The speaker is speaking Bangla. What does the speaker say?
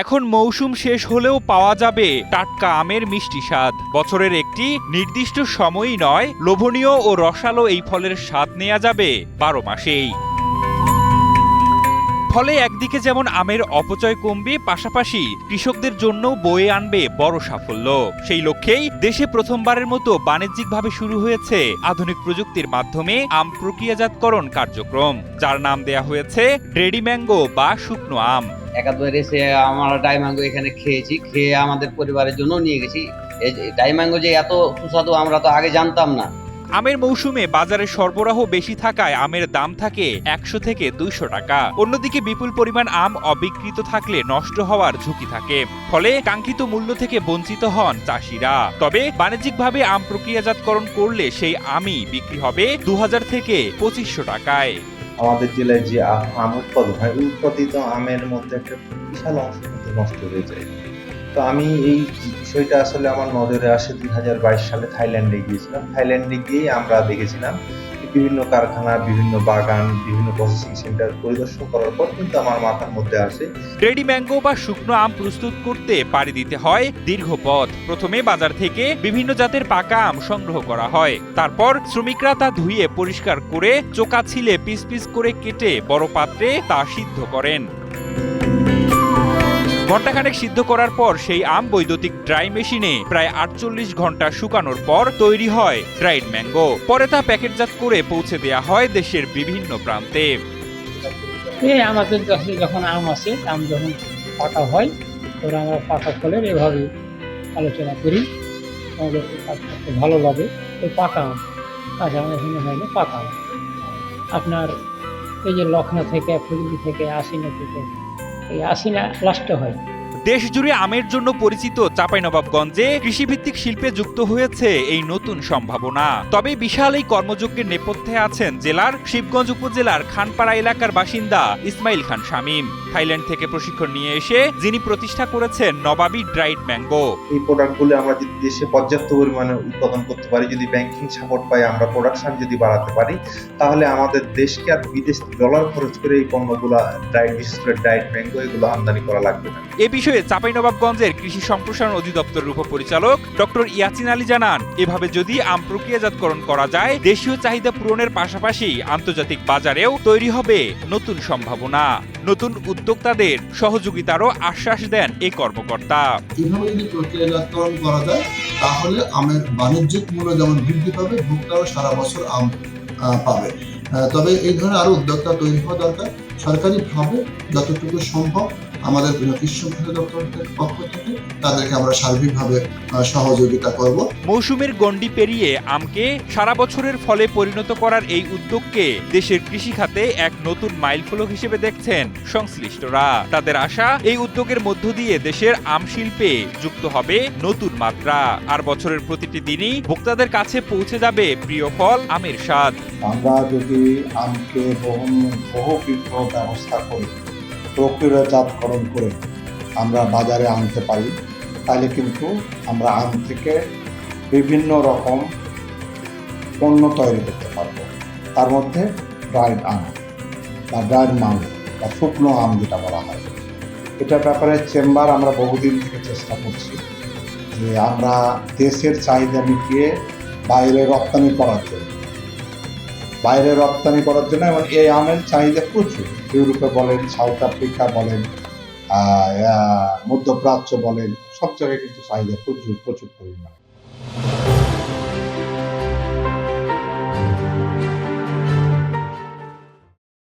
এখন মৌসুম শেষ হলেও পাওয়া যাবে টাটকা আমের মিষ্টি স্বাদ। বছরের একটি নির্দিষ্ট সময়ই নয়, লোভনীয় ও রসালো এই ফলের স্বাদ নেওয়া যাবে 12 মাসেই। ফলে একদিকে যেমন আমের অপচয় কমবে, পাশাপাশি কৃষকদের জন্য বয়ে আনবে বড় সাফল্য। সেই লক্ষ্যেই দেশে প্রথমবারের মতো বাণিজ্যিকভাবে শুরু হয়েছে আধুনিক প্রযুক্তির মাধ্যমে আম প্রক্রিয়াজাতকরণ কার্যক্রম, যার নাম দেয়া হয়েছে ড্রেডি ম্যাঙ্গো বা শুকনো আম। একাধারে এসে আমরা ডাই ম্যাঙ্গো এখানে খেয়েছি, খেয়ে আমাদের পরিবারের জন্য নিয়ে গেছি। এই ডাই ম্যাঙ্গো যে এত সুস্বাদু আমরা তো আগে জানতাম না। আমের মৌসুমে বাজারে সরবরাহ বেশি থাকায় আমের দাম থাকে 100 থেকে 200 টাকা। অন্যদিকে বিপুল পরিমাণ আম অবিকৃত থাকলে নষ্ট হওয়ার ঝুঁকি থাকে, ফলে কাঙ্ক্ষিত মূল্য থেকে বঞ্চিত হন চাষিরা। তবে বাণিজ্যিকভাবে আম প্রক্রিয়াজাতকরণ করলে সেই আমই বিক্রি হবে 2000 থেকে 2500 টাকায়। আমাদের জেলায় যে আম উৎপাদন হয়, উৎপাদিত আমের মধ্যে একটা বিশাল অংশ কিন্তু নষ্ট হয়ে যায়। তো আমি এই বিষয়টা আসলে আমার নজরে আসে 2022 সালে থাইল্যান্ডে গিয়েছিলাম। থাইল্যান্ডে গিয়ে আমরা দেখেছিলাম বিভিন্ন কারখানা, বিভিন্ন বাগান, বিভিন্ন প্রসেসিং সেন্টার পরিদর্শন করার পর কিন্তু আমার মাথার মধ্যে আসে ড্রেডি ম্যাঙ্গো বা শুকনো আম প্রস্তুত করতে পাড়ি দিতে হয় দীর্ঘ পথ। প্রথমে বাজার থেকে বিভিন্ন জাতের পাকা আম সংগ্রহ করা হয়, তারপর শ্রমিকরা তা ধুয়ে পরিষ্কার করে চোকা ছিলে পিস পিস করে কেটে বড় পাত্রে তা সিদ্ধ করেন। ঘণ্টাখানেক সিদ্ধ করার পর সেই আম বৈদ্যুতিক ড্রাই মেশিনে প্রায় 48 ঘন্টা শুকানোর পর তৈরি হয় ড্রাইড ম্যাঙ্গো। পরে তা প্যাকেটজাত করে পৌঁছে দেয়া হয় দেশের বিভিন্ন প্রান্তে। আমাদের কাছে যখন আম আসে, আম যখন পাকা হয়, ওরা আমরা পাকা ফলের এভাবে আলোচনা করি। আমাদের ভালো লাগে ওই পাকা আম, কাঁচা আম এখানে হয় না, পাকা আম। আপনার এই যে লখনৌ থেকে, ফুলকি থেকে, আশিনা থেকে, এই আশিনা লাস্টে হয়। দেশ জুড়ে আমের জন্য পরিচিত চাঁপাইনবাবগঞ্জে কৃষিভিত্তিক শিল্পে যুক্ত হয়েছে এই নতুন সম্ভাবনা। তবে বিশাল এই কর্মযজ্ঞের নেপথ্যে আছেন জেলার শিবগঞ্জ উপজেলার খানপাড়া এলাকার বাসিন্দা ইসমাইল খান শামীম। থাইল্যান্ড থেকে প্রশিক্ষণ নিয়ে এসে যিনি প্রতিষ্ঠা করেছেন নবাবী ড্রাইড ম্যাঙ্গো। এই প্রোডাক্টগুলো আমরা যদি দেশে পর্যাপ্ত পরিমাণে উৎপাদন করতে পারি, যদি ব্যাংকিং সাপোর্ট পাই, আমরা প্রোডাকশন যদি বাড়াতে পারি, তাহলে আমাদের দেশকে আর বিদেশ ডলার খরচ করে এই পণ্যগুলো ড্রাইড, বিশেষ করে ড্রাইড ম্যাঙ্গো, এগুলো আমদানি করা লাগবে না। এ বিষয়ে চাঁপাইনবাবগঞ্জের কৃষি সম্প্রসারণ অধিদপ্তরের উপপরিচালক ডক্টর ইয়াসিন আলী জানান, এভাবে যদি আম প্রক্রিয়াজাতকরণ করা যায়, দেশীয় চাহিদা পূরণের পাশাপাশি আন্তর্জাতিক বাজারেও তৈরি হবে নতুন সম্ভাবনা। নতুন উদ্যোক্তাদের সহযোগিতারও আশ্বাস দেন এই কর্মকর্তা। এভাবে যদি প্রক্রিয়াজাতকরণ করা যায়, তাহলে আমের বাণিজ্যিক মূল্য যেমন বৃদ্ধি পাবে, ভোক্তাও সারা বছর আম পাবে। তবে এই ধরনের আরো উদ্যোক্তা তৈরি হওয়া দরকার। সরকারিভাবে যতটুকু সম্ভব আমাদের কৃষি দপ্তরের পক্ষ থেকে তাদেরকে আমরা সার্বিকভাবে সহযোগিতা করব। মৌসুমের গণ্ডি পেরিয়ে আমকে সারা বছরের ফলে পরিণত করার এই উদ্যোগকে দেশের কৃষি খাতে এক নতুন মাইলফলক হিসেবে দেখছেন সংশ্লিষ্টরা। তাদের আশা, এই উদ্যোগের মধ্য দিয়ে দেশের আম শিল্পে যুক্ত হবে নতুন মাত্রা, আর বছরের প্রতিটি দিনই ভোক্তাদের কাছে পৌঁছে যাবে প্রিয় ফল আমের স্বাদ। আমরা যদি আমকে বহুবিধ ব্যবস্থা করি, প্রক্রিয়াজাতকরণ করে আমরা বাজারে আনতে পারি, তাহলে কিন্তু আমরা আম থেকে বিভিন্ন রকম পণ্য তৈরি করতে পারবো। তার মধ্যে ড্রাইড আম বা ড্রাইড ম্যাঙ্গো বা শুকনো আম যেটা বলা হয়, এটার ব্যাপারে চেম্বার আমরা বহুদিন থেকে চেষ্টা করছি যে আমরা দেশের চাহিদা মিটিয়ে বাইরে রপ্তানি করার জন্য এবং এই আমের চাহিদা প্রচুর। ইউরোপে বলেন, সাউথ আফ্রিকা বলেন, মধ্যপ্রাচ্য বলেন, সব জায়গায় কিন্তু চাহিদা প্রচুর পরিমাণে।